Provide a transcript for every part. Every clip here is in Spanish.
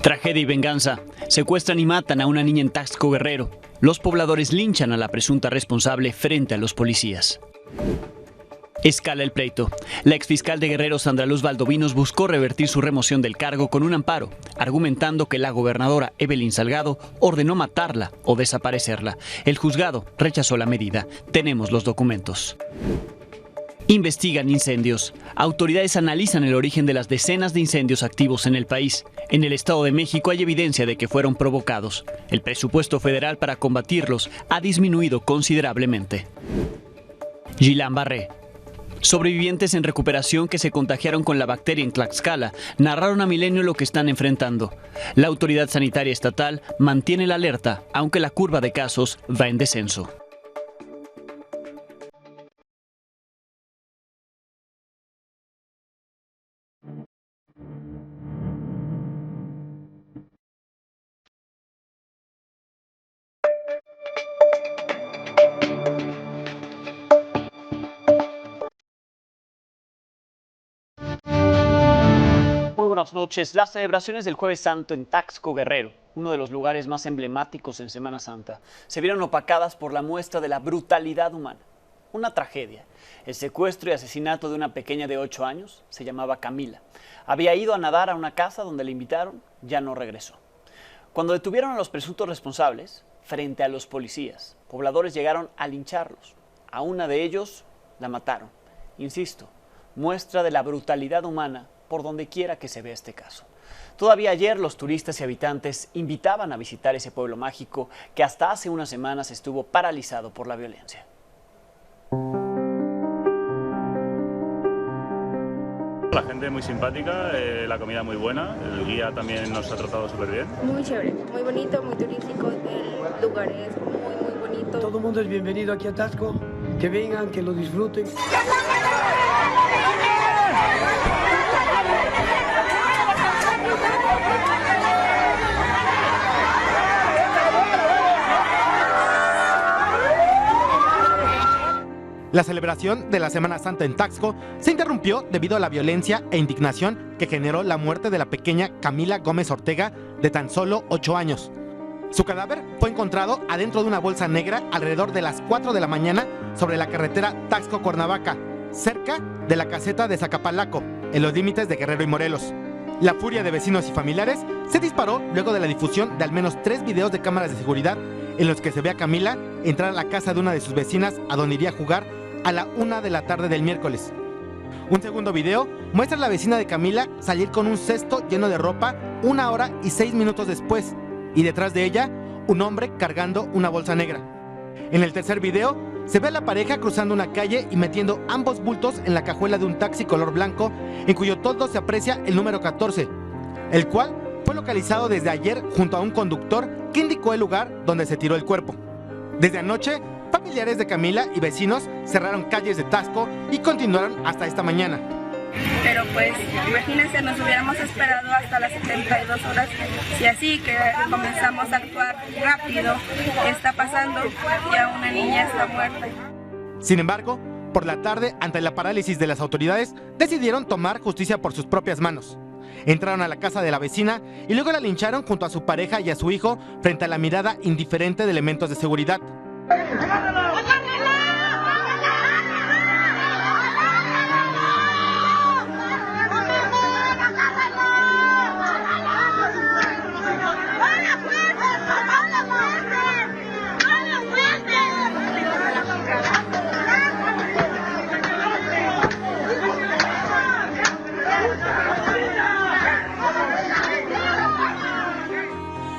Tragedia y venganza. Secuestran y matan a una niña en Taxco, Guerrero. Los pobladores linchan a la presunta responsable frente a los policías. Escala el pleito. La exfiscal de Guerrero, Sandra Luz Valdovinos, buscó revertir su remoción del cargo con un amparo, argumentando que la gobernadora Evelyn Salgado ordenó matarla o desaparecerla. El juzgado rechazó la medida. Tenemos los documentos. Investigan incendios. Autoridades analizan el origen de las decenas de incendios activos en el país. En el Estado de México hay evidencia de que fueron provocados. El presupuesto federal para combatirlos ha disminuido considerablemente. Guillain-Barré. Sobrevivientes en recuperación que se contagiaron con la bacteria en Tlaxcala narraron a Milenio lo que están enfrentando. La autoridad sanitaria estatal mantiene la alerta, aunque la curva de casos va en descenso. Muy buenas noches. Las celebraciones del Jueves Santo en Taxco, Guerrero, uno de los lugares más emblemáticos en Semana Santa, se vieron opacadas por la muestra de la brutalidad humana. Una tragedia. El secuestro y asesinato de una pequeña de 8 años, se llamaba Camila. Había ido a nadar a una casa donde le invitaron, ya no regresó. Cuando detuvieron a los presuntos responsables, frente a los policías, pobladores llegaron a lincharlos. A una de ellos la mataron. Insisto, muestra de la brutalidad humana por donde quiera que se vea este caso. Todavía ayer los turistas y habitantes invitaban a visitar ese pueblo mágico que hasta hace unas semanas estuvo paralizado por la violencia. La gente muy simpática, la comida muy buena, el guía también nos ha tratado súper bien. Muy chévere, muy bonito, muy turístico, el lugar es muy bonito. Todo el mundo es bienvenido aquí a Taxco, que vengan, que lo disfruten. La celebración de la Semana Santa en Taxco se interrumpió debido a la violencia e indignación que generó la muerte de la pequeña Camila Gómez Ortega, de tan solo 8 años. Su cadáver fue encontrado adentro de una bolsa negra alrededor de las 4 de la mañana sobre la carretera Taxco-Cuernavaca, cerca de la caseta de Zacapalaco, en los límites de Guerrero y Morelos. La furia de vecinos y familiares se disparó luego de la difusión de al menos 3 videos de cámaras de seguridad en los que se ve a Camila entrar a la casa de una de sus vecinas a donde iría a jugar a la 1 de la tarde del miércoles. Un segundo video muestra a la vecina de Camila salir con un cesto lleno de ropa 1 hora y 6 minutos después, y detrás de ella un hombre cargando una bolsa negra. En el tercer video se ve a la pareja cruzando una calle y metiendo ambos bultos en la cajuela de un taxi color blanco en cuyo toldo se aprecia el número 14, el cual fue localizado desde ayer junto a un conductor que indicó el lugar donde se tiró el cuerpo. Desde anoche, familiares de Camila y vecinos cerraron calles de Taxco y continuaron hasta esta mañana. Pero pues, imagínense, nos hubiéramos esperado hasta las 72 horas, si así que comenzamos a actuar rápido, está pasando y a una niña está muerta. Sin embargo, por la tarde, ante la parálisis de las autoridades, decidieron tomar justicia por sus propias manos. Entraron a la casa de la vecina y luego la lincharon junto a su pareja y a su hijo frente a la mirada indiferente de elementos de seguridad.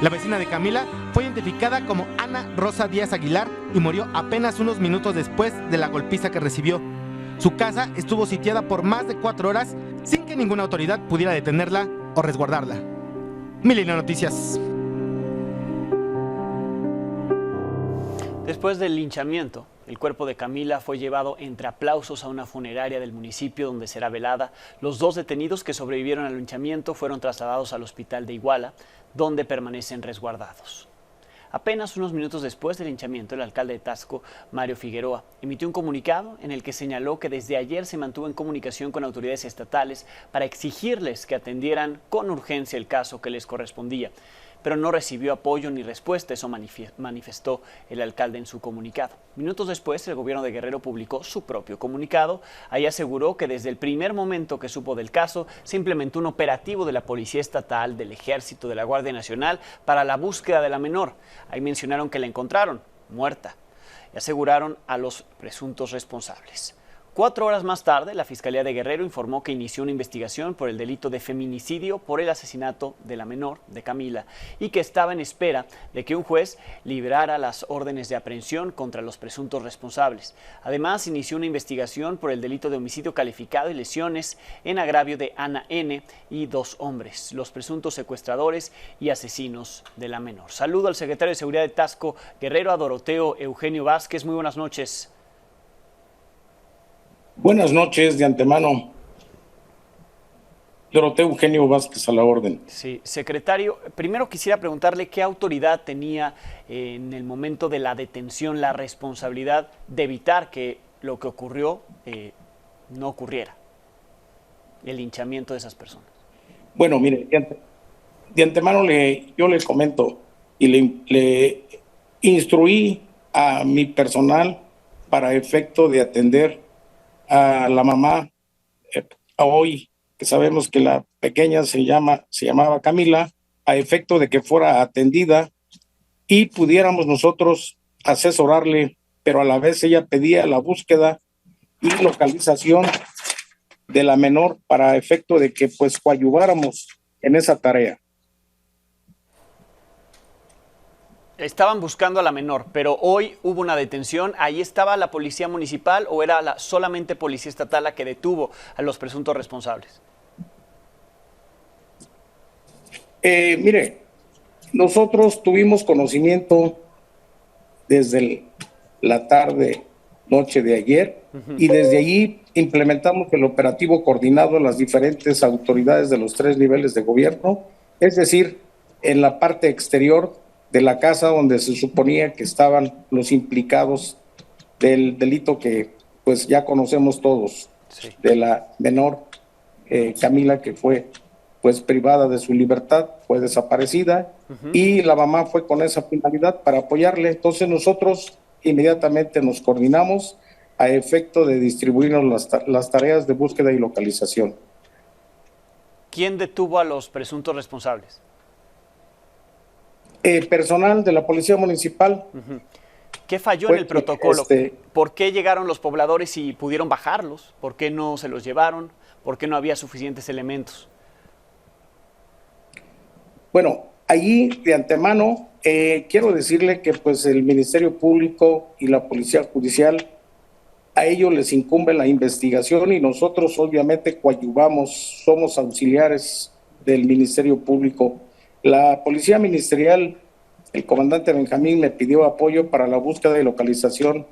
La vecina de Camila fue identificada como Ana Rosa Díaz Aguilar y murió apenas unos minutos después de la golpiza que recibió. Su casa estuvo sitiada por más de 4 horas sin que ninguna autoridad pudiera detenerla o resguardarla. Milenio Noticias. Después del linchamiento, el cuerpo de Camila fue llevado entre aplausos a una funeraria del municipio donde será velada. Los 2 detenidos que sobrevivieron al linchamiento fueron trasladados al hospital de Iguala, donde permanecen resguardados. Apenas unos minutos después del linchamiento, el alcalde de Taxco, Mario Figueroa, emitió un comunicado en el que señaló que desde ayer se mantuvo en comunicación con autoridades estatales para exigirles que atendieran con urgencia el caso que les correspondía, pero no recibió apoyo ni respuesta, eso manifestó el alcalde en su comunicado. Minutos después, el gobierno de Guerrero publicó su propio comunicado. Ahí aseguró que desde el primer momento que supo del caso, se implementó un operativo de la Policía Estatal, del Ejército, de la Guardia Nacional, para la búsqueda de la menor. Ahí mencionaron que la encontraron muerta y aseguraron a los presuntos responsables. 4 horas más tarde, la Fiscalía de Guerrero informó que inició una investigación por el delito de feminicidio por el asesinato de la menor, de Camila, y que estaba en espera de que un juez librara las órdenes de aprehensión contra los presuntos responsables. Además, inició una investigación por el delito de homicidio calificado y lesiones en agravio de Ana N. y 2 hombres, los presuntos secuestradores y asesinos de la menor. Saludo al secretario de Seguridad de Taxco, Guerrero, a Doroteo Eugenio Vázquez. Muy buenas noches. Buenas noches de antemano. Doroteo Eugenio Vázquez, a la orden. Sí, secretario, primero quisiera preguntarle qué autoridad tenía en el momento de la detención la responsabilidad de evitar que lo que ocurrió no ocurriera, el linchamiento de esas personas. Bueno, mire, de antemano yo le comento y le instruí a mi personal para efecto de atender a la mamá, hoy que sabemos que la pequeña se llamaba Camila, a efecto de que fuera atendida y pudiéramos nosotros asesorarle, pero a la vez ella pedía la búsqueda y localización de la menor para efecto de que pues coadyuváramos en esa tarea. Estaban buscando a la menor, pero hoy hubo una detención. ¿Ahí estaba la policía municipal o era solamente policía estatal la que detuvo a los presuntos responsables? Mire, nosotros tuvimos conocimiento desde la tarde, noche de ayer, y desde allí implementamos el operativo coordinado en las diferentes autoridades de los 3 niveles de gobierno, es decir, en la parte exterior de la casa donde se suponía que estaban los implicados del delito que pues ya conocemos todos, sí, de la menor Camila, que fue pues privada de su libertad, fue desaparecida, y la mamá fue con esa finalidad para apoyarle. Entonces nosotros inmediatamente nos coordinamos a efecto de distribuirnos las tareas de búsqueda y localización. ¿Quién detuvo a los presuntos responsables? Personal de la Policía Municipal. ¿Qué falló en el protocolo? ¿Por qué llegaron los pobladores y pudieron bajarlos? ¿Por qué no se los llevaron? ¿Por qué no había suficientes elementos? Bueno, allí de antemano quiero decirle que pues el Ministerio Público y la Policía Judicial, a ellos les incumbe la investigación y nosotros obviamente coadyuvamos, somos auxiliares del Ministerio Público. La Policía Ministerial, el comandante Benjamín, me pidió apoyo para la búsqueda y localización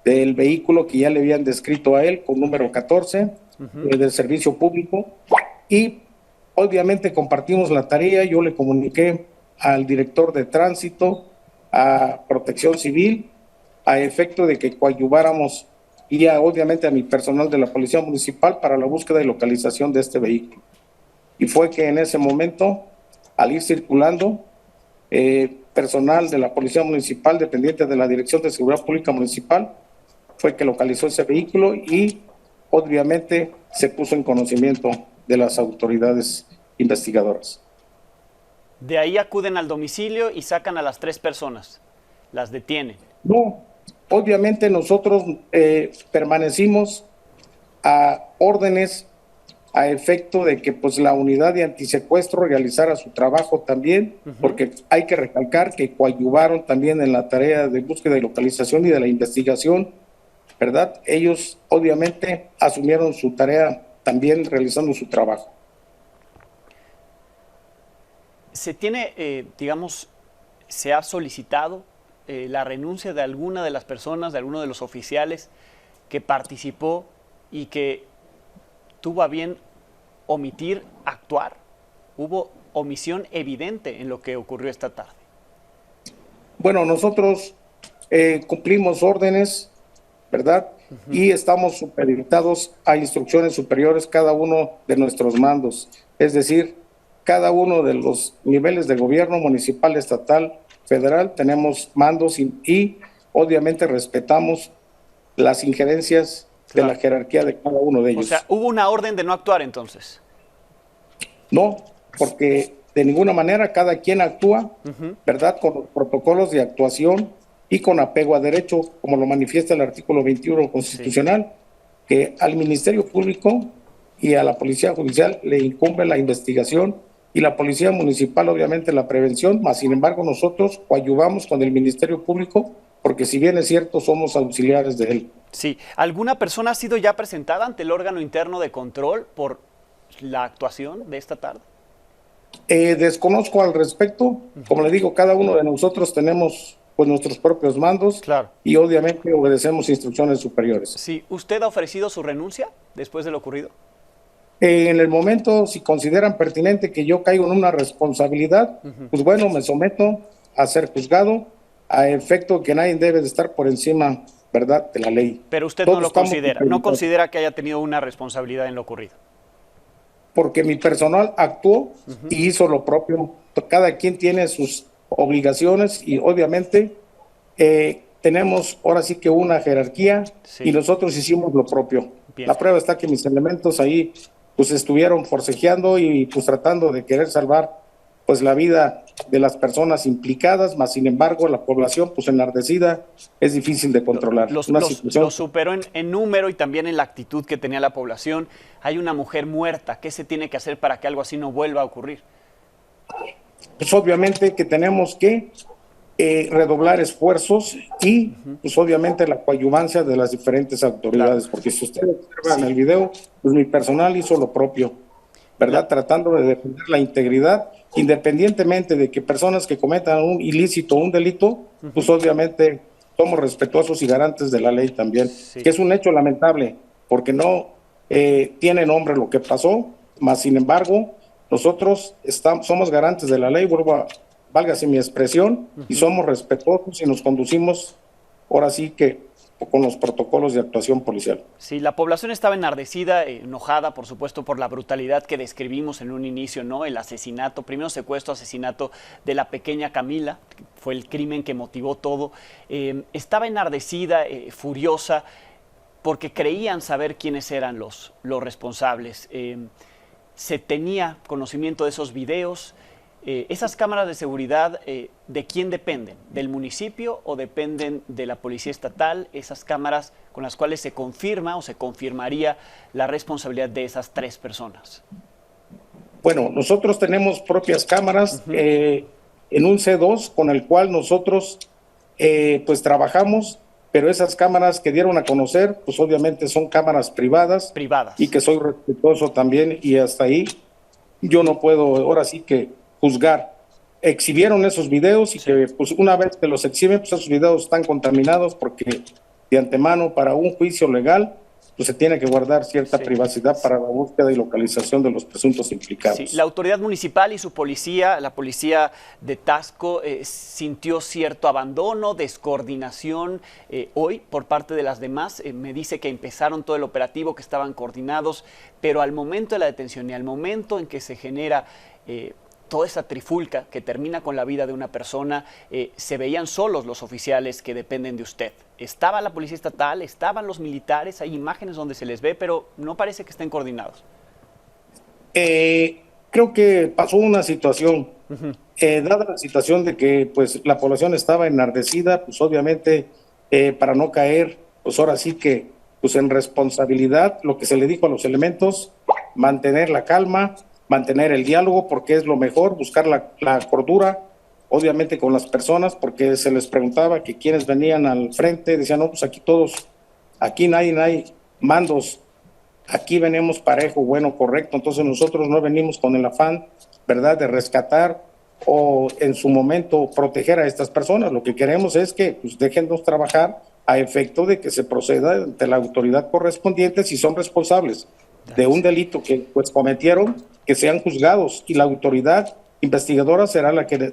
del vehículo que ya le habían descrito a él, con número 14, del servicio público, y obviamente compartimos la tarea. Yo le comuniqué al director de tránsito, a Protección Civil, a efecto de que coadyuváramos, y obviamente a mi personal de la Policía Municipal para la búsqueda y localización de este vehículo. Y fue que en ese momento, al ir circulando, personal de la Policía Municipal, dependiente de la Dirección de Seguridad Pública Municipal, fue que localizó ese vehículo y obviamente se puso en conocimiento de las autoridades investigadoras. De ahí acuden al domicilio y sacan a las 3 personas, las detienen. No, obviamente nosotros permanecimos a órdenes a efecto de que pues la unidad de antisecuestro realizara su trabajo también, porque hay que recalcar que coadyuvaron también en la tarea de búsqueda y localización y de la investigación, ¿verdad? Ellos obviamente asumieron su tarea también realizando su trabajo. ¿Se tiene, se ha solicitado la renuncia de alguna de las personas, de alguno de los oficiales que participó y que tuvo a bien actuar? ¿Hubo omisión evidente en lo que ocurrió esta tarde? Bueno, nosotros cumplimos órdenes, ¿verdad? Y estamos supeditados a instrucciones superiores cada uno de nuestros mandos. Es decir, cada uno de los niveles de gobierno municipal, estatal, federal, tenemos mandos y obviamente respetamos las injerencias de la jerarquía de cada uno de ellos. O sea, ¿hubo una orden de no actuar entonces? No, porque de ninguna manera cada quien actúa, ¿verdad? Con los protocolos de actuación y con apego a derecho, como lo manifiesta el artículo 21 constitucional, que al Ministerio Público y a la Policía Judicial le incumbe la investigación y la Policía Municipal obviamente la prevención, mas sin embargo nosotros coadyuvamos con el Ministerio Público porque si bien es cierto somos auxiliares de él. Sí, ¿alguna persona ha sido ya presentada ante el órgano interno de control por la actuación de esta tarde? Desconozco al respecto, como le digo, cada uno de nosotros tenemos pues nuestros propios mandos, claro, y obviamente obedecemos instrucciones superiores. Sí, ¿usted ha ofrecido su renuncia después de lo ocurrido? En el momento, si consideran pertinente que yo caigo en una responsabilidad, pues bueno, me someto a ser juzgado, a efecto que nadie debe de estar por encima, ¿verdad?, de la ley. Pero usted Todos no lo considera, no supeditados. considera que haya tenido una responsabilidad en lo ocurrido. Porque mi personal actuó y hizo lo propio. Cada quien tiene sus obligaciones y obviamente tenemos ahora sí que una jerarquía, Sí. y nosotros hicimos lo propio. Bien. La prueba está que mis elementos ahí pues estuvieron forcejeando y pues tratando de querer salvar pues la vida de las personas implicadas, más sin embargo la población pues enardecida es difícil de controlar. Lo superó en número y también en la actitud que tenía la población. Hay una mujer muerta. ¿Qué se tiene que hacer para que algo así no vuelva a ocurrir? Pues obviamente que tenemos que redoblar esfuerzos y pues obviamente la coadyuvancia de las diferentes autoridades, porque si ustedes observan en el video, pues mi personal hizo lo propio, ¿verdad? Tratando de defender la integridad, independientemente de que personas que cometan un ilícito o un delito, pues obviamente somos respetuosos y garantes de la ley también, que es un hecho lamentable, porque no tiene nombre lo que pasó, mas sin embargo, nosotros somos garantes de la ley, válgase mi expresión, y somos respetuosos y nos conducimos ahora sí que con los protocolos de actuación policial. Sí, la población estaba enardecida, enojada, por supuesto, por la brutalidad que describimos en un inicio, ¿no? El asesinato, primero secuestro, asesinato de la pequeña Camila, fue el crimen que motivó todo. Estaba enardecida, furiosa, porque creían saber quiénes eran los responsables. Se tenía conocimiento de esos videos. ¿Esas cámaras de seguridad de quién dependen? ¿Del municipio o dependen de la policía estatal? Esas cámaras con las cuales se confirma o se confirmaría la responsabilidad de esas 3 personas. Bueno, nosotros tenemos propias cámaras en un C2 con el cual nosotros pues trabajamos, pero esas cámaras que dieron a conocer, pues obviamente son cámaras privadas. Y que soy respetuoso también, y hasta ahí yo no puedo ahora sí que juzgar. Exhibieron esos videos y que pues una vez que los exhiben, pues esos videos están contaminados porque de antemano para un juicio legal pues se tiene que guardar cierta privacidad para la búsqueda y localización de los presuntos implicados. Sí, la autoridad municipal y su policía, la policía de Taxco, sintió cierto abandono, descoordinación hoy por parte de las demás. Me dice que empezaron todo el operativo, que estaban coordinados, pero al momento de la detención y al momento en que se genera toda esa trifulca que termina con la vida de una persona, se veían solos los oficiales que dependen de usted. Estaba la policía estatal, estaban los militares, hay imágenes donde se les ve, pero no parece que estén coordinados. Creo que pasó una situación, dada la situación de que pues la población estaba enardecida, pues obviamente para no caer, pues ahora sí que pues en responsabilidad, lo que se le dijo a los elementos, mantener la calma, mantener el diálogo, porque es lo mejor, buscar la cordura, obviamente con las personas, porque se les preguntaba que quienes venían al frente, decían, no, pues aquí nadie hay mandos, aquí venimos parejo, bueno, correcto, entonces nosotros no venimos con el afán, ¿verdad?, de rescatar o en su momento proteger a estas personas, lo que queremos es que pues, déjennos trabajar a efecto de que se proceda ante la autoridad correspondiente si son responsables de un delito que pues cometieron, que sean juzgados y la autoridad investigadora será la que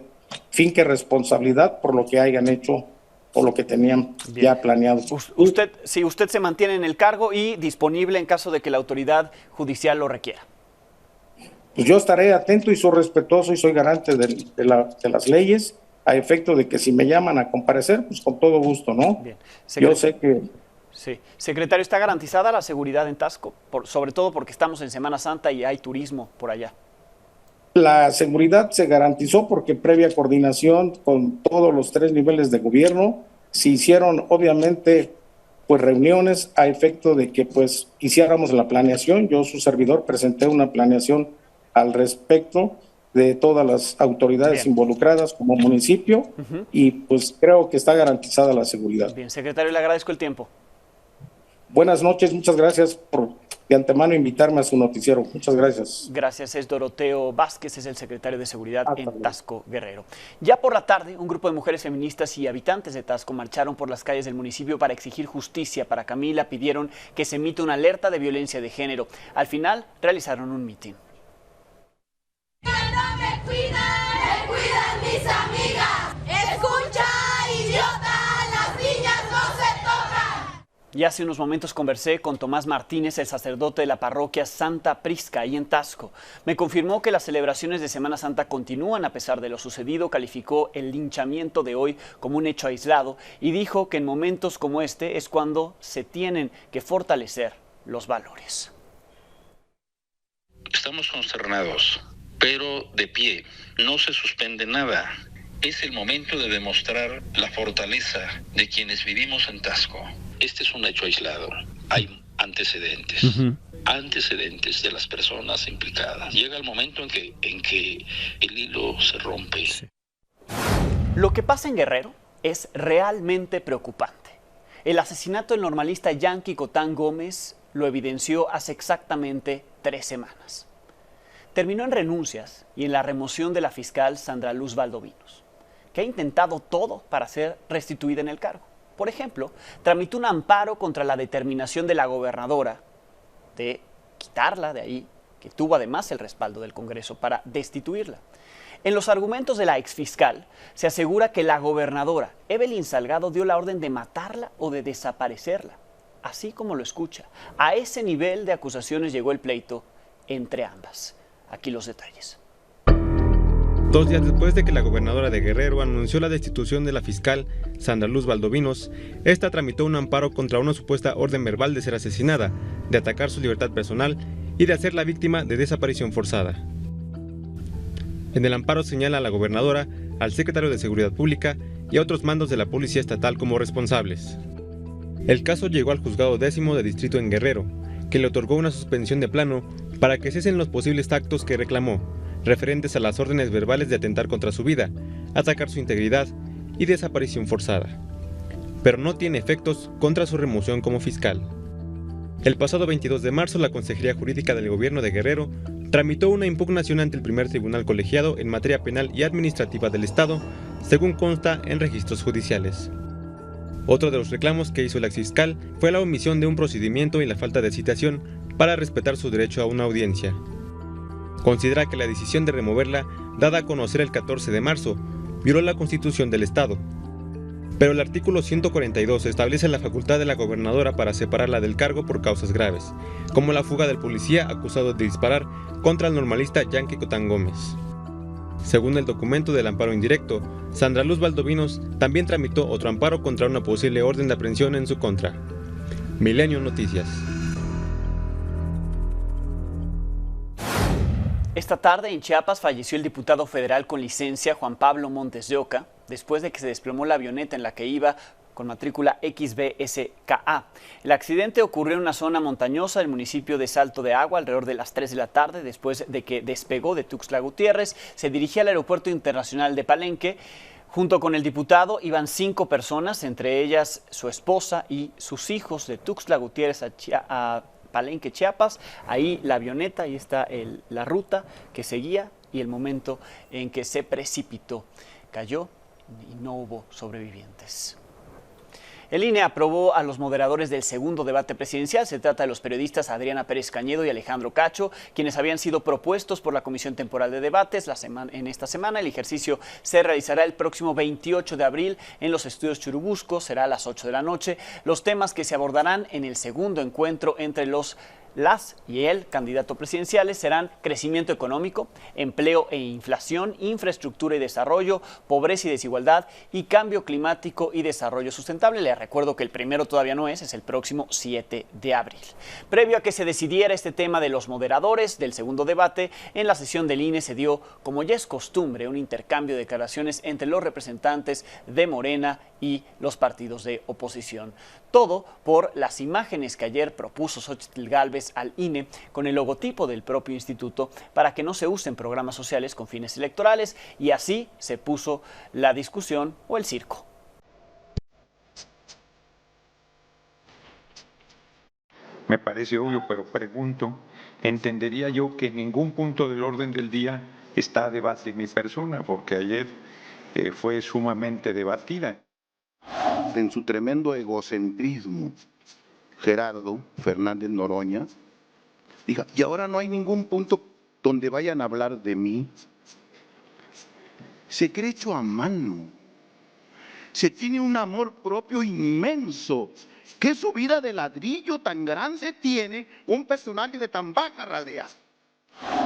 finque responsabilidad por lo que hayan hecho o lo que tenían ya planeado. Usted se mantiene en el cargo y disponible en caso de que la autoridad judicial lo requiera. Pues yo estaré atento y soy respetuoso y soy garante de las leyes, a efecto de que si me llaman a comparecer, pues con todo gusto, ¿no? Bien. Yo sé que... Sí. Secretario, ¿está garantizada la seguridad en Taxco? Sobre todo porque estamos en Semana Santa y hay turismo por allá. La seguridad se garantizó porque previa coordinación con todos los 3 niveles de gobierno se hicieron obviamente pues reuniones a efecto de que pues hiciéramos la planeación. Yo, su servidor, presenté una planeación al respecto de todas las autoridades involucradas como municipio y pues creo que está garantizada la seguridad. Bien, secretario, le agradezco el tiempo. Buenas noches, muchas gracias por de antemano invitarme a su noticiero. Muchas gracias. Gracias, es Doroteo Vázquez, es el secretario de Seguridad en Taxco, Guerrero. Ya por la tarde, un grupo de mujeres feministas y habitantes de Taxco marcharon por las calles del municipio para exigir justicia para Camila, pidieron que se emita una alerta de violencia de género. Al final, realizaron un mitin. No me cuidan mis amigas. Escucha, idiota, las niñas no se tocan. Y hace unos momentos conversé con Tomás Martínez, el sacerdote de la parroquia Santa Prisca, ahí en Taxco. Me confirmó que las celebraciones de Semana Santa continúan a pesar de lo sucedido, calificó el linchamiento de hoy como un hecho aislado y dijo que en momentos como este es cuando se tienen que fortalecer los valores. Estamos consternados, pero de pie, no se suspende nada. Es el momento de demostrar la fortaleza de quienes vivimos en Taxco. Este es un hecho aislado. Hay antecedentes, antecedentes de las personas implicadas. Llega el momento en que el hilo se rompe. Sí. Lo que pasa en Guerrero es realmente preocupante. El asesinato del normalista Yanqui Cotán Gómez lo evidenció hace exactamente 3 semanas. Terminó en renuncias y en la remoción de la fiscal Sandra Luz Valdovinos, que ha intentado todo para ser restituida en el cargo. Por ejemplo, tramitó un amparo contra la determinación de la gobernadora de quitarla de ahí, que tuvo además el respaldo del Congreso para destituirla. En los argumentos de la exfiscal se asegura que la gobernadora Evelyn Salgado dio la orden de matarla o de desaparecerla, así como lo escucha. A ese nivel de acusaciones llegó el pleito entre ambas. Aquí los detalles. 2 días después de que la gobernadora de Guerrero anunció la destitución de la fiscal Sandra Luz Valdovinos, esta tramitó un amparo contra una supuesta orden verbal de ser asesinada, de atacar su libertad personal y de hacerla víctima de desaparición forzada. En el amparo señala a la gobernadora, al secretario de Seguridad Pública y a otros mandos de la Policía Estatal como responsables. El caso llegó al Juzgado 10º de Distrito en Guerrero, que le otorgó una suspensión de plano para que cesen los posibles actos que reclamó, referentes a las órdenes verbales de atentar contra su vida, atacar su integridad y desaparición forzada. Pero no tiene efectos contra su remoción como fiscal. El pasado 22 de marzo, la Consejería Jurídica del Gobierno de Guerrero tramitó una impugnación ante el primer tribunal colegiado en materia penal y administrativa del Estado, según consta en registros judiciales. Otro de los reclamos que hizo el exfiscal fue la omisión de un procedimiento y la falta de citación para respetar su derecho a una audiencia. Considera que la decisión de removerla, dada a conocer el 14 de marzo, violó la Constitución del Estado. Pero el artículo 142 establece la facultad de la gobernadora para separarla del cargo por causas graves, como la fuga del policía acusado de disparar contra el normalista Yanqui Cotán Gómez. Según el documento del amparo indirecto, Sandra Luz Valdovinos también tramitó otro amparo contra una posible orden de aprehensión en su contra. Milenio Noticias. Esta tarde en Chiapas falleció el diputado federal con licencia Juan Pablo Montes de Oca, después de que se desplomó la avioneta en la que iba con matrícula XBSKA. El accidente ocurrió en una zona montañosa del municipio de Salto de Agua alrededor de las 3 de la tarde, después de que despegó de Tuxtla Gutiérrez, se dirigía al Aeropuerto Internacional de Palenque. Junto con el diputado iban 5 personas, entre ellas su esposa y sus hijos, de Tuxtla Gutiérrez a Palenque, Chiapas. Ahí la avioneta, ahí está la ruta que seguía y el momento en que se precipitó. Cayó y no hubo sobrevivientes. El INE aprobó a los moderadores del segundo debate presidencial. Se trata de los periodistas Adriana Pérez Cañedo y Alejandro Cacho, quienes habían sido propuestos por la Comisión Temporal de Debates en esta semana. El ejercicio se realizará el próximo 28 de abril en los estudios Churubusco. Será a las 8 de la noche. Los temas que se abordarán en el segundo encuentro entre las y el candidato presidenciales serán crecimiento económico, empleo e inflación, infraestructura y desarrollo, pobreza y desigualdad y cambio climático y desarrollo sustentable. Les recuerdo que el primero todavía no es el próximo 7 de abril. Previo a que se decidiera este tema de los moderadores del segundo debate, en la sesión del INE se dio, como ya es costumbre, un intercambio de declaraciones entre los representantes de Morena y los partidos de oposición. Todo por las imágenes que ayer propuso Xóchitl Gálvez al INE con el logotipo del propio instituto para que no se usen programas sociales con fines electorales, y así se puso la discusión o el circo. Me parece obvio, pero pregunto, entendería yo que en ningún punto del orden del día está a debate mi persona, porque ayer fue sumamente debatida. En su tremendo egocentrismo, Gerardo Fernández Noroña diga, y ahora no hay ningún punto donde vayan a hablar de mí. Se cree hecho a mano. Se tiene un amor propio inmenso. ¿Qué subida de ladrillo tan grande tiene un personaje de tan baja ralea?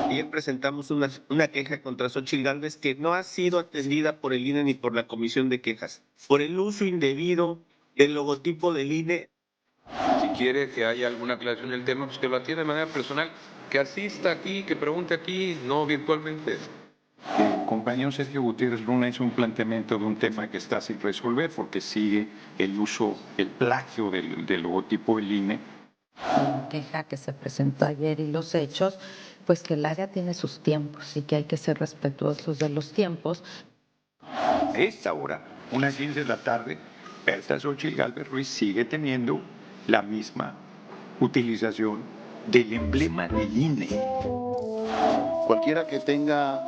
Ayer presentamos una queja contra Xóchitl Gálvez que no ha sido atendida por el INE ni por la Comisión de Quejas, por el uso indebido del logotipo del INE. Si quiere que haya alguna aclaración del tema, pues que lo atienda de manera personal, que asista aquí, que pregunte aquí, no virtualmente. El compañero Sergio Gutiérrez Luna hizo un planteamiento de un tema que está sin resolver porque sigue el uso, el plagio del logotipo del INE. La queja que se presentó ayer y los hechos, pues que el área tiene sus tiempos y que hay que ser respetuosos de los tiempos. A esta hora, unas 15 de la tarde, Berta Xóchitl Gálvez Ruiz sigue teniendo la misma utilización del emblema del INE. Cualquiera que tenga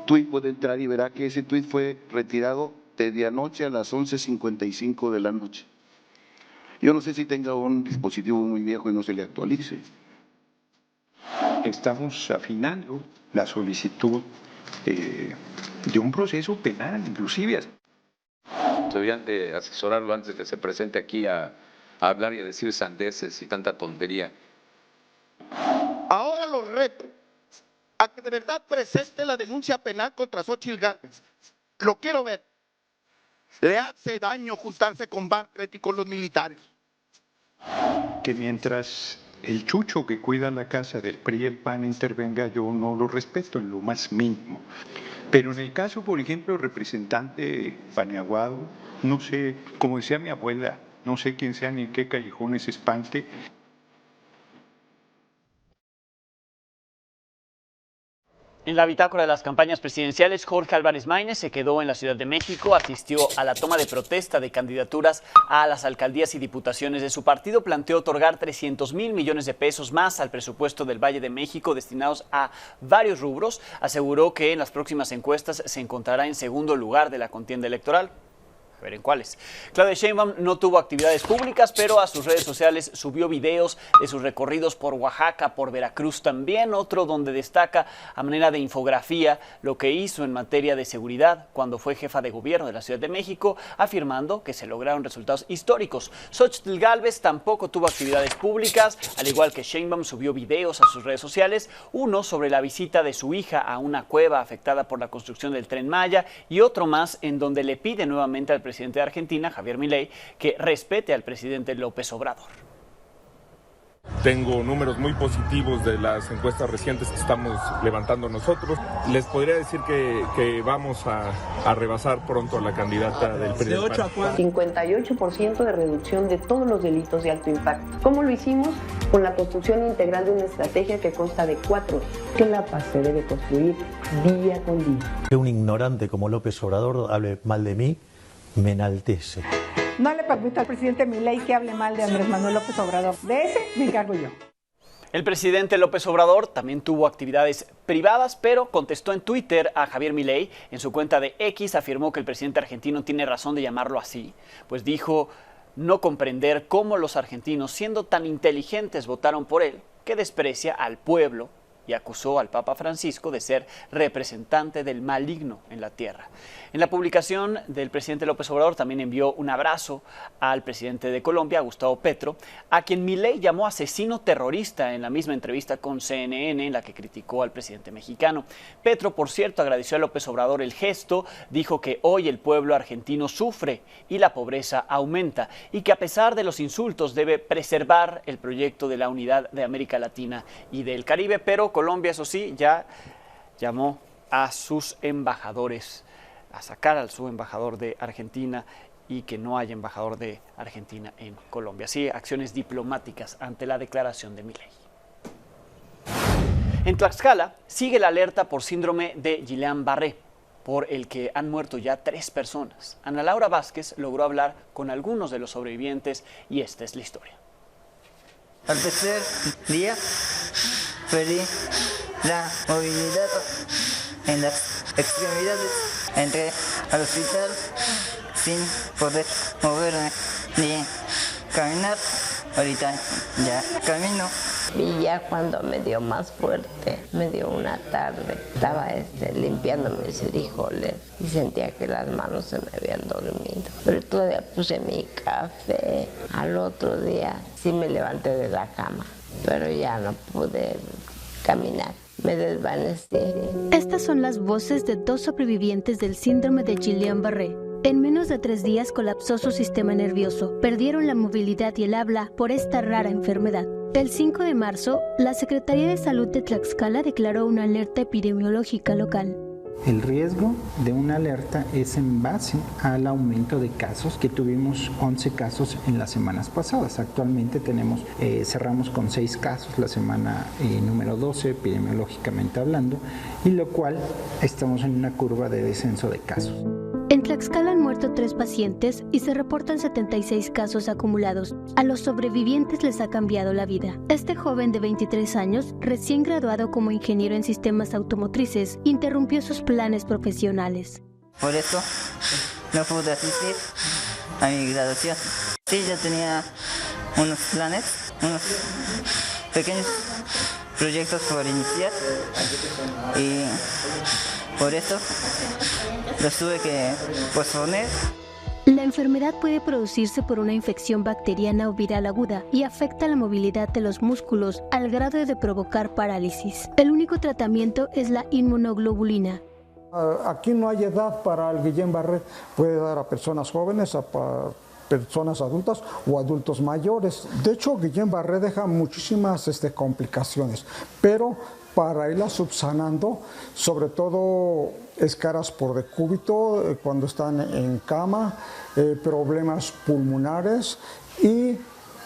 tuit puede entrar y verá que ese tuit fue retirado desde anoche a las 11:55 de la noche. Yo no sé si tenga un dispositivo muy viejo y no se le actualice. Estamos afinando la solicitud de un proceso penal, inclusive. Deberían de asesorarlo antes de que se presente aquí a hablar y a decir sandeces y tanta tontería. Ahora lo reto a que de verdad presente la denuncia penal contra Xóchitl Gálvez. Lo quiero ver. Le hace daño juntarse con Bartlett y con los militares. Que mientras el chucho que cuida la casa del PRI y el PAN intervenga, yo no lo respeto en lo más mínimo. Pero en el caso, por ejemplo, el representante Paniaguado, no sé, como decía mi abuela, no sé quién sea ni en qué callejones se espante. En la bitácora de las campañas presidenciales, Jorge Álvarez Maínez se quedó en la Ciudad de México, asistió a la toma de protesta de candidaturas a las alcaldías y diputaciones de su partido, planteó otorgar 300,000 millones de pesos más al presupuesto del Valle de México destinados a varios rubros, aseguró que en las próximas encuestas se encontrará en segundo lugar de la contienda electoral. A ver en cuáles. Claudia Sheinbaum no tuvo actividades públicas, pero a sus redes sociales subió videos de sus recorridos por Oaxaca, por Veracruz también, otro donde destaca a manera de infografía lo que hizo en materia de seguridad cuando fue jefa de gobierno de la Ciudad de México, afirmando que se lograron resultados históricos. Xóchitl Gálvez tampoco tuvo actividades públicas, al igual que Sheinbaum subió videos a sus redes sociales, uno sobre la visita de su hija a una cueva afectada por la construcción del Tren Maya y otro más en donde le pide nuevamente al presidente de Argentina, Javier Milei, que respete al presidente López Obrador. Tengo números muy positivos de las encuestas recientes que estamos levantando nosotros. Les podría decir que vamos a rebasar pronto a la candidata del PRI. 58% de reducción de todos los delitos de alto impacto. ¿Cómo lo hicimos? Con la construcción integral de una estrategia que consta de 4, que la paz se debe construir día con día. Que un ignorante como López Obrador hable mal de mí, me enaltece. No le permito al presidente Milei que hable mal de Andrés Manuel López Obrador. De ese me encargo yo. El presidente López Obrador también tuvo actividades privadas, pero contestó en Twitter a Javier Milei. En su cuenta de X afirmó que el presidente argentino tiene razón de llamarlo así, pues dijo no comprender cómo los argentinos, siendo tan inteligentes, votaron por él, que desprecia al pueblo y acusó al Papa Francisco de ser representante del maligno en la tierra. En la publicación del presidente López Obrador también envió un abrazo al presidente de Colombia, Gustavo Petro, a quien Milei llamó asesino terrorista en la misma entrevista con CNN en la que criticó al presidente mexicano. Petro, por cierto, agradeció a López Obrador el gesto, dijo que hoy el pueblo argentino sufre y la pobreza aumenta y que a pesar de los insultos debe preservar el proyecto de la unidad de América Latina y del Caribe, pero Colombia, eso sí, ya llamó a sus embajadores a sacar a su embajador de Argentina y que no haya embajador de Argentina en Colombia. Así, acciones diplomáticas ante la declaración de Milei. En Tlaxcala sigue la alerta por síndrome de Guillain-Barré, por el que han muerto ya 3 personas. Ana Laura Vázquez logró hablar con algunos de los sobrevivientes y esta es la historia. Al tercer día perdí la movilidad en las extremidades. Entré al hospital sin poder moverme ni caminar. Ahorita ya camino. Y ya cuando me dio más fuerte, me dio una tarde, estaba limpiándome mis frijoles y sentía que las manos se me habían dormido. Pero todavía puse mi café. Al otro día sí me levanté de la cama, pero ya no pude caminar. Me desvanecí. Estas son las voces de 2 sobrevivientes del síndrome de Guillain-Barré. En menos de 3 días colapsó su sistema nervioso, perdieron la movilidad y el habla por esta rara enfermedad. El 5 de marzo, la Secretaría de Salud de Tlaxcala declaró una alerta epidemiológica local. El riesgo de una alerta es en base al aumento de casos, que tuvimos 11 casos en las semanas pasadas. Actualmente cerramos con 6 casos la semana número 12, epidemiológicamente hablando, y lo cual estamos en una curva de descenso de casos. En Tlaxcala han muerto 3 pacientes y se reportan 76 casos acumulados. A los sobrevivientes les ha cambiado la vida. Este joven de 23 años, recién graduado como ingeniero en sistemas automotrices, interrumpió sus planes profesionales. Por eso no pude asistir a mi graduación. Sí, ya tenía unos planes, unos pequeños proyectos por iniciar y por eso los tuve que posponer. La enfermedad puede producirse por una infección bacteriana o viral aguda y afecta la movilidad de los músculos al grado de provocar parálisis. El único tratamiento es la inmunoglobulina. Aquí no hay edad para el Guillain-Barré, puede dar a personas jóvenes, a personas adultas o adultos mayores. De hecho, Guillain-Barré deja muchísimas complicaciones, pero para irla subsanando, sobre todo escaras por decúbito cuando están en cama, problemas pulmonares y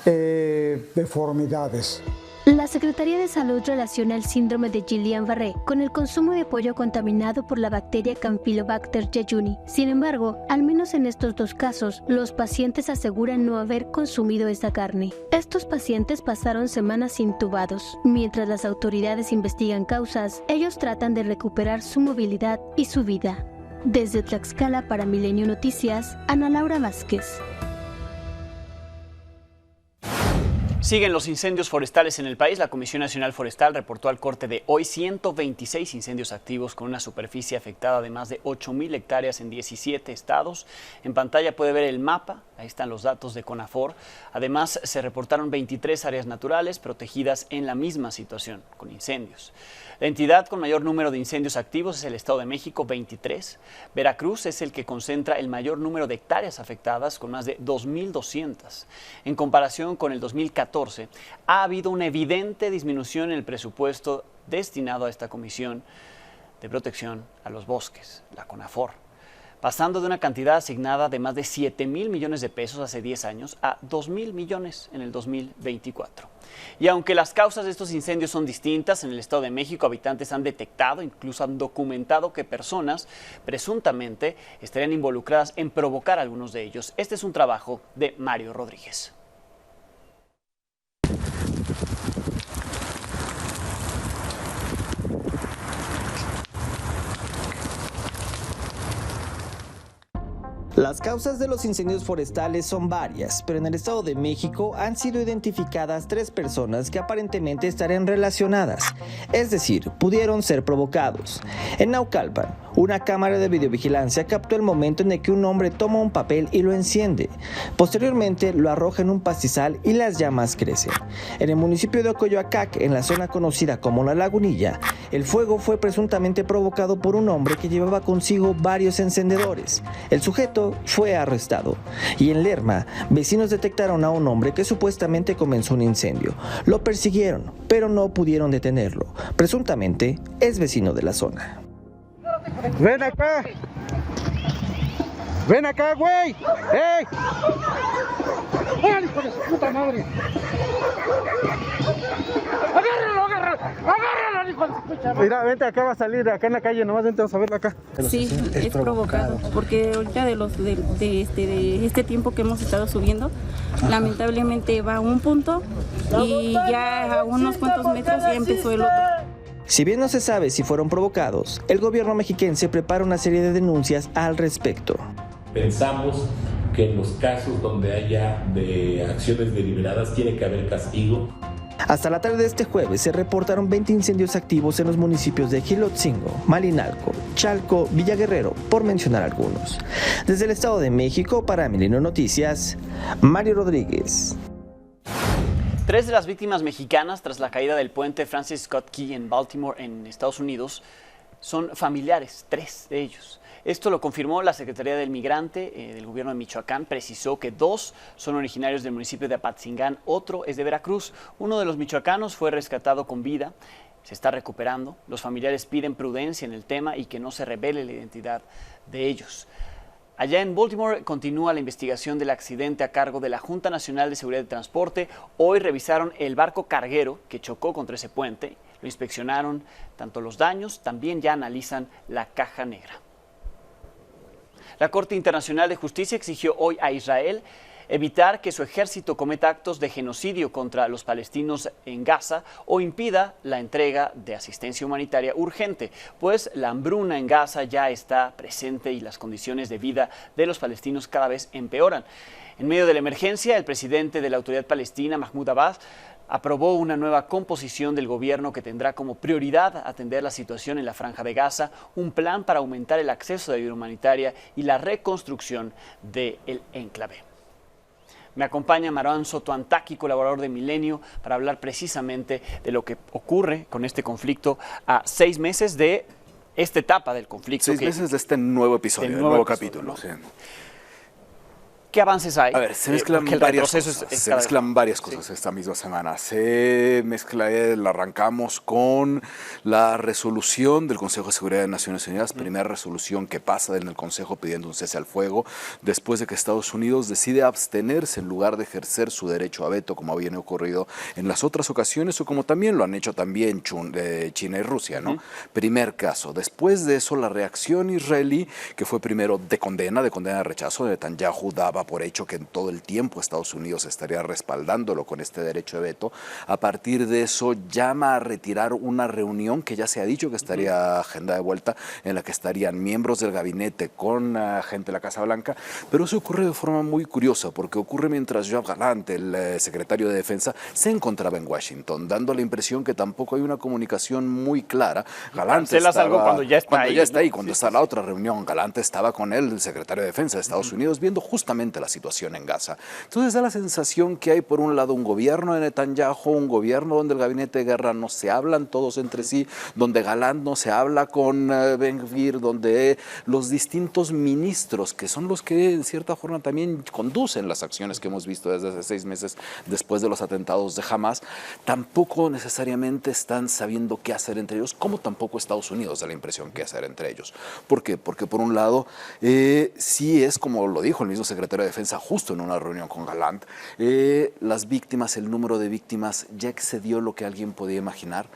deformidades. La Secretaría de Salud relaciona el síndrome de Guillain-Barré con el consumo de pollo contaminado por la bacteria Campylobacter jejuni. Sin embargo, al menos en estos 2 casos, los pacientes aseguran no haber consumido esta carne. Estos pacientes pasaron semanas intubados. Mientras las autoridades investigan causas, ellos tratan de recuperar su movilidad y su vida. Desde Tlaxcala para Milenio Noticias, Ana Laura Vázquez. Siguen los incendios forestales en el país. La Comisión Nacional Forestal reportó al corte de hoy 126 incendios activos con una superficie afectada de más de 8,000 hectáreas en 17 estados. En pantalla puede ver el mapa, ahí están los datos de CONAFOR. Además, se reportaron 23 áreas naturales protegidas en la misma situación, con incendios. La entidad con mayor número de incendios activos es el Estado de México, 23. Veracruz es el que concentra el mayor número de hectáreas afectadas, con más de 2,200. En comparación con el 2014, ha habido una evidente disminución en el presupuesto destinado a esta Comisión de Protección a los Bosques, la CONAFOR, pasando de una cantidad asignada de más de 7,000 millones de pesos hace 10 años a 2,000 millones en el 2024. Y aunque las causas de estos incendios son distintas, en el Estado de México habitantes han detectado, incluso han documentado que personas presuntamente estarían involucradas en provocar algunos de ellos. Este es un trabajo de Mario Rodríguez. Las causas de los incendios forestales son varias, pero en el Estado de México han sido identificadas 3 personas que aparentemente estarían relacionadas, es decir, pudieron ser provocados. En Naucalpan, una cámara de videovigilancia captó el momento en el que un hombre toma un papel y lo enciende. Posteriormente lo arroja en un pastizal y las llamas crecen. En el municipio de Ocoyoacac, en la zona conocida como La Lagunilla, el fuego fue presuntamente provocado por un hombre que llevaba consigo varios encendedores. El sujeto fue arrestado. Y en Lerma, vecinos detectaron a un hombre que supuestamente comenzó un incendio. Lo persiguieron, pero no pudieron detenerlo. Presuntamente es vecino de la zona. ¡Ven acá! ¡Ven acá, güey! ¡Ey! ¡Órale, hijo de su puta madre! ¡Agárralo, agárralo! ¡Agárralo, hijo de su puta madre! Mira, vente acá, va a salir acá en la calle, nomás vente, vamos a verlo acá. Sí, es provocado, porque ahorita de este tiempo que hemos estado subiendo, lamentablemente va a un punto y ya a unos cuantos metros ya empezó el otro. Si bien no se sabe si fueron provocados, el gobierno mexiquense prepara una serie de denuncias al respecto. Pensamos que en los casos donde haya de acciones deliberadas tiene que haber castigo. Hasta la tarde de este jueves se reportaron 20 incendios activos en los municipios de Gilotzingo, Malinalco, Chalco, Villa Guerrero, por mencionar algunos. Desde el Estado de México, para Milenio Noticias, Mario Rodríguez. 3 de las víctimas mexicanas tras la caída del puente Francis Scott Key en Baltimore, en Estados Unidos, son familiares, 3 de ellos. Esto lo confirmó la Secretaría del Migrante del gobierno de Michoacán. Precisó que 2 son originarios del municipio de Apatzingán, otro es de Veracruz. Uno de los michoacanos fue rescatado con vida, se está recuperando. Los familiares piden prudencia en el tema y que no se revele la identidad de ellos. Allá en Baltimore continúa la investigación del accidente a cargo de la Junta Nacional de Seguridad de Transporte. Hoy revisaron el barco carguero que chocó contra ese puente. Lo inspeccionaron tanto los daños, también ya analizan la caja negra. La Corte Internacional de Justicia exigió hoy a Israel evitar que su ejército cometa actos de genocidio contra los palestinos en Gaza o impida la entrega de asistencia humanitaria urgente, pues la hambruna en Gaza ya está presente y las condiciones de vida de los palestinos cada vez empeoran. En medio de la emergencia, el presidente de la Autoridad Palestina, Mahmoud Abbas, aprobó una nueva composición del gobierno que tendrá como prioridad atender la situación en la Franja de Gaza, un plan para aumentar el acceso de ayuda humanitaria y la reconstrucción del enclave. Me acompaña Marwan Sotoantaki, colaborador de Milenio, para hablar precisamente de lo que ocurre con este conflicto a 6 meses de esta etapa del conflicto. 6 meses de este nuevo episodio, del nuevo capítulo. ¿No? Sí. ¿Qué avances hay? A ver, se mezclan varias cosas esta misma semana. Arrancamos con la resolución del Consejo de Seguridad de Naciones Unidas, primera resolución que pasa en el Consejo pidiendo un cese al fuego, después de que Estados Unidos decide abstenerse en lugar de ejercer su derecho a veto, como había ocurrido en las otras ocasiones, o como también lo han hecho también China y Rusia, ¿no? Primer caso. Después de eso, la reacción israelí, que fue primero de condena de rechazo, Netanyahu daba por hecho que en todo el tiempo Estados Unidos estaría respaldándolo con este derecho de veto. A partir de eso llama a retirar una reunión que ya se ha dicho que estaría agenda de vuelta, en la que estarían miembros del gabinete con gente de la Casa Blanca, pero eso ocurre de forma muy curiosa, porque ocurre mientras Yoav Gallant, el secretario de Defensa, se encontraba en Washington, dando la impresión que tampoco hay una comunicación muy clara. Gallant estaba, algo cuando ya está ahí, cuando está la otra reunión, Gallant estaba con él, el secretario de Defensa de Estados Unidos, viendo justamente la situación en Gaza. Entonces da la sensación que hay por un lado un gobierno de Netanyahu, un gobierno donde el gabinete de guerra no se hablan todos entre sí, donde Gallant no se habla con Ben-Gvir, donde los distintos ministros, que son los que en cierta forma también conducen las acciones que hemos visto desde hace 6 meses después de los atentados de Hamas, tampoco necesariamente están sabiendo qué hacer entre ellos, como tampoco Estados Unidos da la impresión qué hacer entre ellos. ¿Por qué? Porque por un lado, sí es como lo dijo el mismo secretario de Defensa justo en una reunión con Gallant, las víctimas, el número de víctimas ya excedió lo que alguien podía imaginar.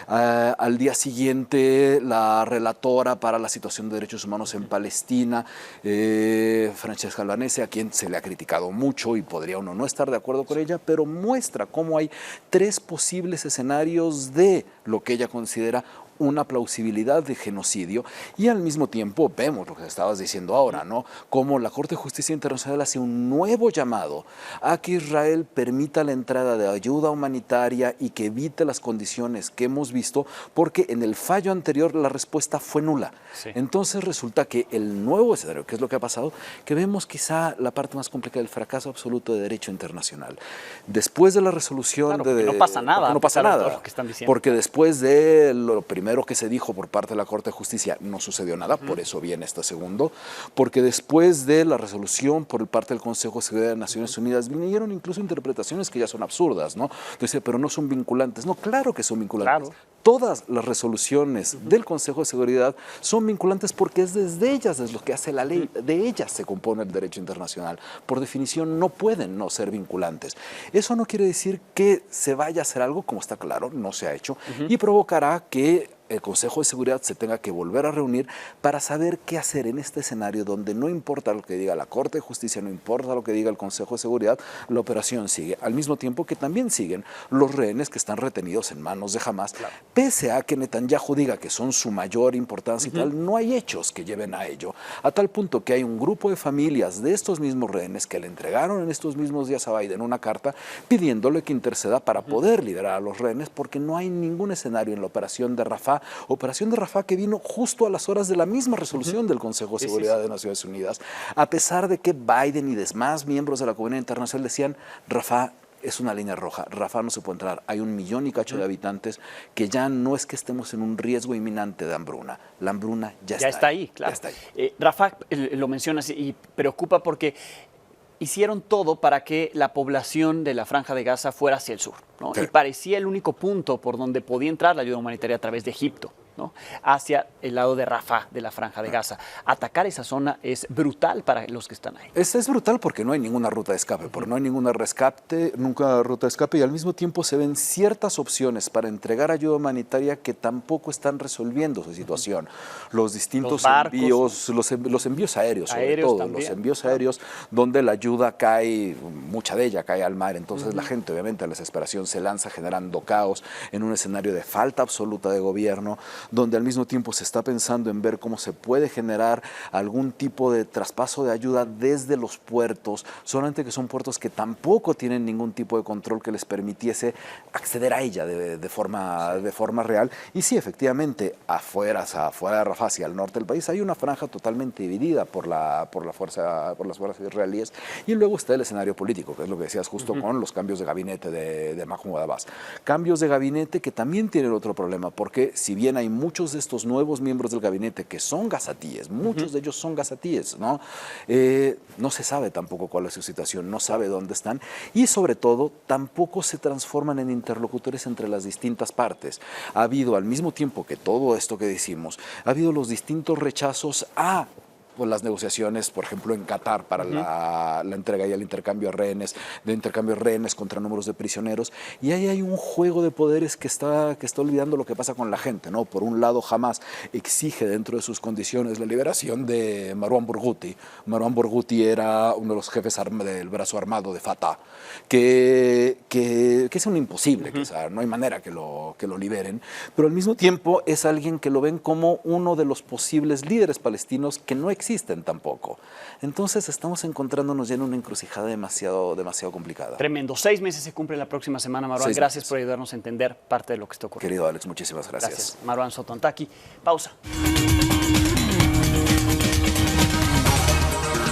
Al día siguiente, la relatora para la situación de derechos humanos en Palestina, Francesca Albanese, a quien se le ha criticado mucho y podría uno no estar de acuerdo con ella, pero muestra cómo hay 3 posibles escenarios de lo que ella considera una plausibilidad de genocidio y al mismo tiempo vemos lo que estabas diciendo ahora, ¿no? Cómo la Corte de Justicia Internacional hace un nuevo llamado a que Israel permita la entrada de ayuda humanitaria y que evite las condiciones que hemos visto, porque en el fallo anterior la respuesta fue nula. Sí. Entonces resulta que el nuevo escenario, ¿qué es lo que ha pasado? Que vemos quizá la parte más complicada del fracaso absoluto de derecho internacional. Después de la resolución no pasa nada. No pasa nada. Lo que están diciendo. Porque después de lo primero que se dijo por parte de la Corte de Justicia no sucedió nada, por eso viene este segundo, porque después de la resolución por parte del Consejo de Seguridad de Naciones Unidas vinieron incluso interpretaciones que ya son absurdas, ¿no? Entonces, pero no son vinculantes. No, claro que son vinculantes. Claro. Todas las resoluciones del Consejo de Seguridad son vinculantes porque es desde ellas es lo que hace la ley, de ellas se compone el derecho internacional. Por definición no pueden no ser vinculantes. Eso no quiere decir que se vaya a hacer algo, como está claro, no se ha hecho, y provocará que el Consejo de Seguridad se tenga que volver a reunir para saber qué hacer en este escenario donde no importa lo que diga la Corte de Justicia, no importa lo que diga el Consejo de Seguridad, la operación sigue, al mismo tiempo que también siguen los rehenes que están retenidos en manos de Hamás. Claro. Pese a que Netanyahu diga que son su mayor importancia y tal, no hay hechos que lleven a ello, a tal punto que hay un grupo de familias de estos mismos rehenes que le entregaron en estos mismos días a Biden una carta pidiéndole que interceda para poder liberar a los rehenes, porque no hay ningún escenario en la operación de Rafah que vino justo a las horas de la misma resolución del Consejo de Seguridad de Naciones Unidas, a pesar de que Biden y demás miembros de la comunidad internacional decían, Rafah es una línea roja, Rafah no se puede entrar, hay 1 millón y cacho de habitantes que ya no es que estemos en un riesgo inminente de hambruna, la hambruna ya está ahí. Claro. Ya está ahí. Rafah, lo mencionas y preocupa porque hicieron todo para que la población de la Franja de Gaza fuera hacia el sur, ¿no? Sí. Y parecía el único punto por donde podía entrar la ayuda humanitaria a través de Egipto, ¿no? Hacia el lado de Rafah, de la Franja de Gaza. Atacar esa zona es brutal para los que están ahí. Es brutal porque no hay ninguna ruta de escape, porque no hay ninguna ruta de escape y al mismo tiempo se ven ciertas opciones para entregar ayuda humanitaria que tampoco están resolviendo su situación. Los distintos envíos, los envíos aéreos sobre todo, también. Los envíos aéreos donde la ayuda cae, mucha de ella cae al mar, entonces la gente obviamente a la desesperación se lanza generando caos en un escenario de falta absoluta de gobierno, donde al mismo tiempo se está pensando en ver cómo se puede generar algún tipo de traspaso de ayuda desde los puertos, solamente que son puertos que tampoco tienen ningún tipo de control que les permitiese acceder a ella de forma real. Y sí, efectivamente, afuera de Rafah, hacia el norte del país, hay una franja totalmente dividida por las fuerzas israelíes, y luego está el escenario político, que es lo que decías justo con los cambios de gabinete de Mahmoud Abbas. Cambios de gabinete que también tienen otro problema, porque si bien hay muchos de estos nuevos miembros del gabinete que son gazatíes, muchos de ellos son gazatíes, ¿no? No se sabe tampoco cuál es su situación, no sabe dónde están y sobre todo tampoco se transforman en interlocutores entre las distintas partes. Ha habido al mismo tiempo que todo esto que decimos, ha habido los distintos rechazos a las negociaciones, por ejemplo, en Qatar para la entrega y el intercambio de rehenes contra números de prisioneros, y ahí hay un juego de poderes que está olvidando lo que pasa con la gente, ¿no? Por un lado, Hamás exige dentro de sus condiciones la liberación de Marwan Barghouti. Marwan Barghouti era uno de los jefes del brazo armado de Fatah, que es un imposible, que, o sea, no hay manera que lo liberen, pero al mismo tiempo es alguien que lo ven como uno de los posibles líderes palestinos que no existen tampoco. Entonces estamos encontrándonos ya en una encrucijada demasiado complicada. Tremendo. 6 meses se cumple la próxima semana, Marwan. Gracias por ayudarnos a entender parte de lo que está ocurriendo. Querido Alex, muchísimas gracias. Gracias. Marwan Sotontaki. Pausa.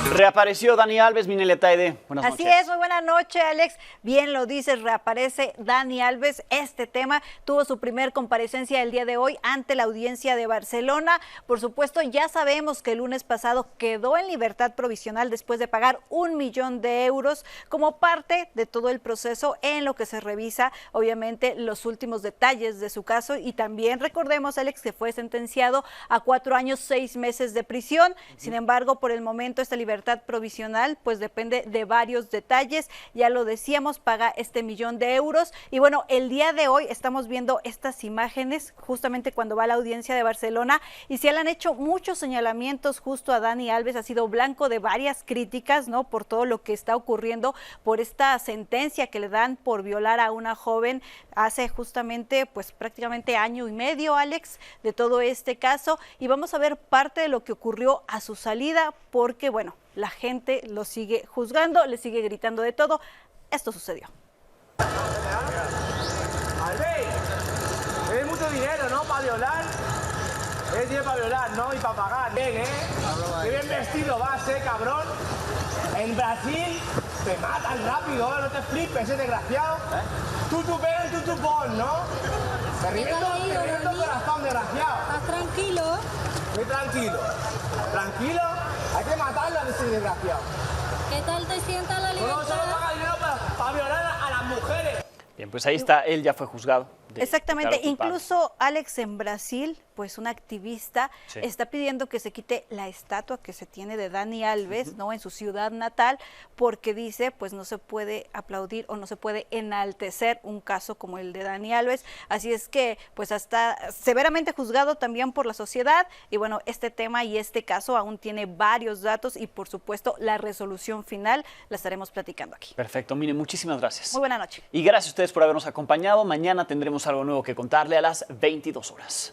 Reapareció Dani Alves, Minel Taide. Buenas noches. Así es, muy buena noche, Alex. Bien lo dices, reaparece Dani Alves. Este tema tuvo su primer comparecencia el día de hoy ante la audiencia de Barcelona. Por supuesto, ya sabemos que el lunes pasado quedó en libertad provisional después de pagar 1 millón de euros como parte de todo el proceso en lo que se revisa, obviamente, los últimos detalles de su caso. Y también recordemos, Alex, que fue sentenciado a 4 años, 6 meses de prisión. Sin embargo, por el momento, esta libertad libertad provisional pues depende de varios detalles. Ya lo decíamos, paga este 1 millón de euros. Y bueno, el día de hoy estamos viendo estas imágenes justamente cuando va a la audiencia de Barcelona y se le han hecho muchos señalamientos justo a Dani Alves. Ha sido blanco de varias críticas, ¿no? Por todo lo que está ocurriendo, por esta sentencia que le dan por violar a una joven hace justamente pues prácticamente año y medio, Alex, de todo este caso. Y vamos a ver parte de lo que ocurrió a su salida porque, bueno, la gente lo sigue juzgando, le sigue gritando de todo. Esto sucedió. Albey, es mucho dinero, ¿no? Para violar. Es dinero para violar, ¿no? Y para pagar. Bien, ¿eh? Qué bien vestido vas, cabrón. En Brasil te matan rápido, no te flipes, desgraciado. Tú ven, tú pon, ¿no? Te reviento el corazón, desgraciado. ¿Estás tranquilo? Muy tranquilo. ¿Tranquilo? Hay que matarlo a ese desgraciado. ¿Qué tal te sienta la libertad? No solo paga dinero para violar a las mujeres. Bien, pues ahí está, él ya fue juzgado. Exactamente, incluso Alex, en Brasil, pues una activista está pidiendo que se quite la estatua que se tiene de Dani Alves, ¿no? En su ciudad natal, porque dice, pues no se puede aplaudir o no se puede enaltecer un caso como el de Dani Alves, así es que pues hasta severamente juzgado también por la sociedad y bueno, este tema y este caso aún tiene varios datos y por supuesto la resolución final la estaremos platicando aquí. Perfecto, Mine, muchísimas gracias. Muy buena noche. Y gracias a ustedes por habernos acompañado. Mañana tendremos algo nuevo que contarle a las 22 horas.